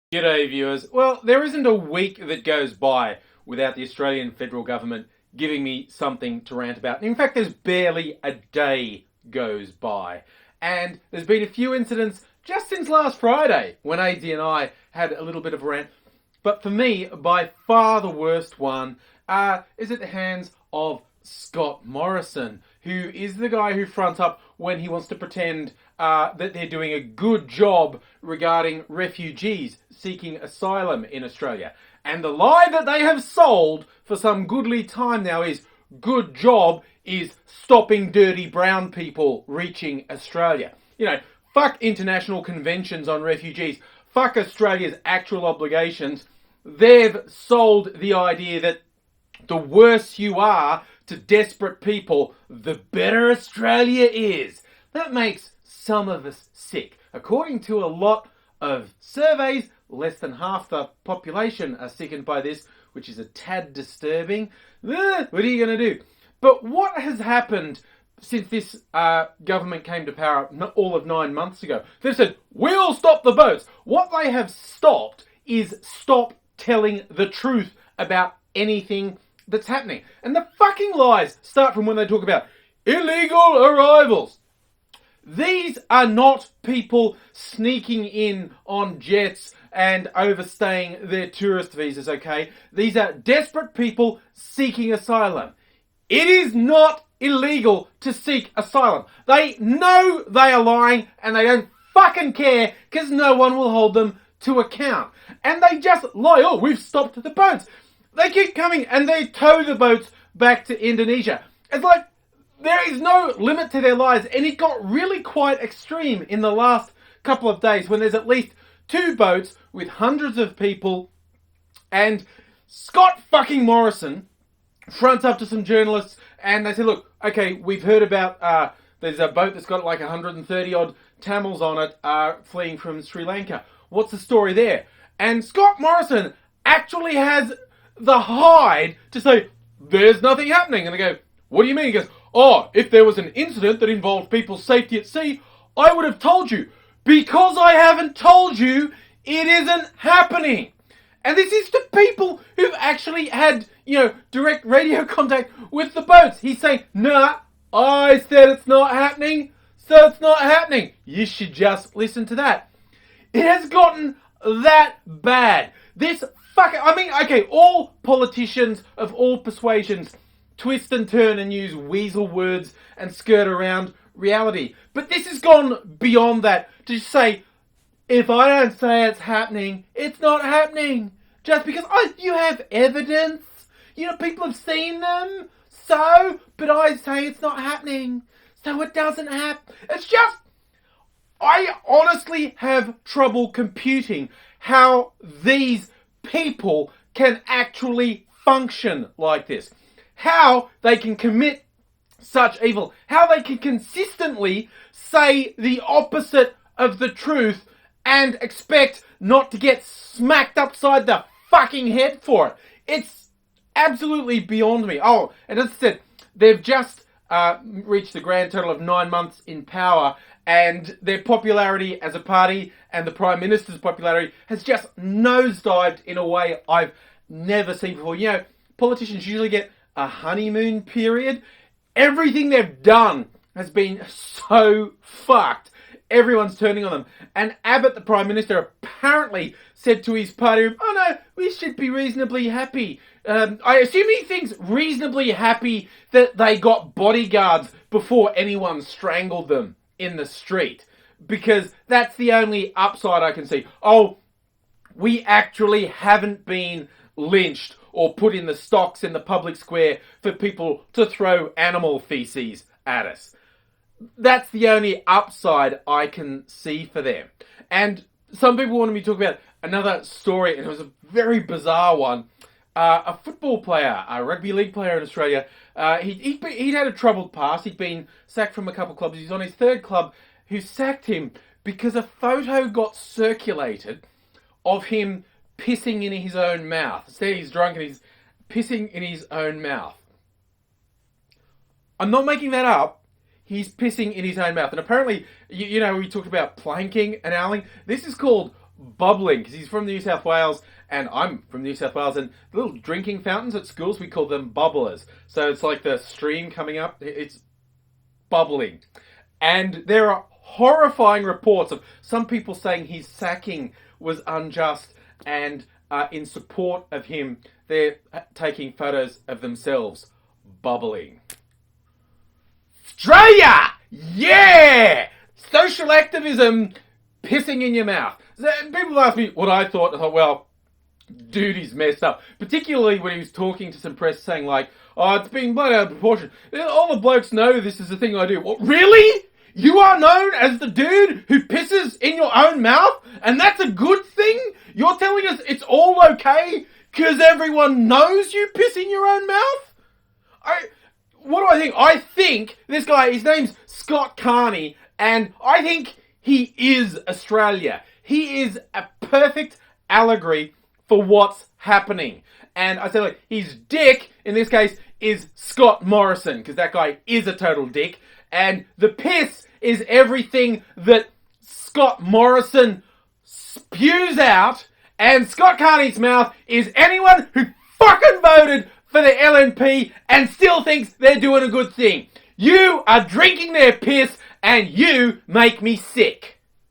G'day viewers. Well, there isn't a week that goes by without the Australian federal government giving me something to rant about. In fact, there's barely a day goes by. And there's been a few incidents just since last Friday when AZ and I had a little bit of a rant. But for me, by far the worst one is at the hands of Scott Morrison, who is the guy who fronts up when he wants to pretend that they're doing a good job regarding refugees seeking asylum in Australia. And the lie that they have sold for some goodly time now is good job is stopping dirty brown people reaching Australia. You know, fuck international conventions on refugees. Fuck Australia's actual obligations. They've sold the idea that the worse you are to desperate people, the better Australia is. That makes some of us sick. According to a lot of surveys, less than half the population are sickened by this, which is a tad disturbing. What are you going to do? But what has happened since this government came to power all of 9 months ago? They've said, we'll stop the boats. What they have stopped is stop telling the truth about anything that's happening. And the fucking lies start from when they talk about illegal arrivals. These are not people sneaking in on jets and overstaying their tourist visas, okay? These are desperate people seeking asylum. It is not illegal to seek asylum. They know they are lying and they don't fucking care because no one will hold them to account. And they just lie. Oh, we've stopped the boats. They keep coming and they tow the boats back to Indonesia. It's like there is no limit to their lies, and it got really quite extreme in the last couple of days when there's at least 2 boats with hundreds of people, and Scott fucking Morrison fronts up to some journalists and they say, look, okay, we've heard about there's a boat that's got like 130 odd Tamils on it fleeing from Sri Lanka. What's the story there? And Scott Morrison actually has the hide to say, there's nothing happening. And they go, what do you mean? He goes, oh, if there was an incident that involved people's safety at sea, I would have told you. Because I haven't told you, it isn't happening. And this is to people who've actually had, direct radio contact with the boats. He's saying, nah, I said it's not happening, so it's not happening. You should just listen to that. It has gotten that bad. All politicians of all persuasions twist and turn and use weasel words and skirt around reality. But this has gone beyond that to just say, if I don't say it's happening, it's not happening. Just because you have evidence. People have seen them. But I say it's not happening. So it doesn't happen. It's just, I honestly have trouble computing how these people can actually function like this. How they can commit such evil. How they can consistently say the opposite of the truth and expect not to get smacked upside the fucking head for it. It's absolutely beyond me. Oh, and as I said, they've just reached the grand total of 9 months in power, and their popularity as a party and the Prime Minister's popularity has just nosedived in a way I've never seen before. Politicians usually get a honeymoon period. Everything they've done has been so fucked. Everyone's turning on them. And Abbott, the Prime Minister, apparently said to his party, oh no, we should be reasonably happy. I assume he thinks reasonably happy that they got bodyguards before anyone strangled them in the street. Because that's the only upside I can see. Oh, we actually haven't been lynched or put in the stocks in the public square for people to throw animal feces at us. That's the only upside I can see for them. And some people wanted me to talk about another story, and it was a very bizarre one. A football player, a rugby league player in Australia, he'd had a troubled past. He'd been sacked from a couple of clubs. He's on his 3rd club who sacked him because a photo got circulated of him pissing in his own mouth. Instead, he's drunk and he's pissing in his own mouth. I'm not making that up. He's pissing in his own mouth. And apparently, we talked about planking and owling. This is called bubbling, because he's from New South Wales and I'm from New South Wales, and the little drinking fountains at schools, we call them bubblers. So it's like the stream coming up, it's bubbling. And there are horrifying reports of some people saying his sacking was unjust, and in support of him, they're taking photos of themselves bubbling. Australia! Yeah! Social activism pissing in your mouth. So people ask me what I thought. I thought, well, dude, he's messed up. Particularly when he was talking to some press saying like, oh, it's being blown out of proportion. All the blokes know this is the thing I do. What, really? You are known as the dude who pisses in your own mouth? And that's a good thing? You're telling us it's all okay because everyone knows you piss in your own mouth? What do I think? I think this guy, his name's Scott Carney, and I think he is Australia. He is a perfect allegory for what's happening. And I say, like, his dick, in this case, is Scott Morrison, because that guy is a total dick. And the piss is everything that Scott Morrison spews out. And Scott Carney's mouth is anyone who fucking voted for the LNP and still thinks they're doing a good thing. You are drinking their piss and you make me sick.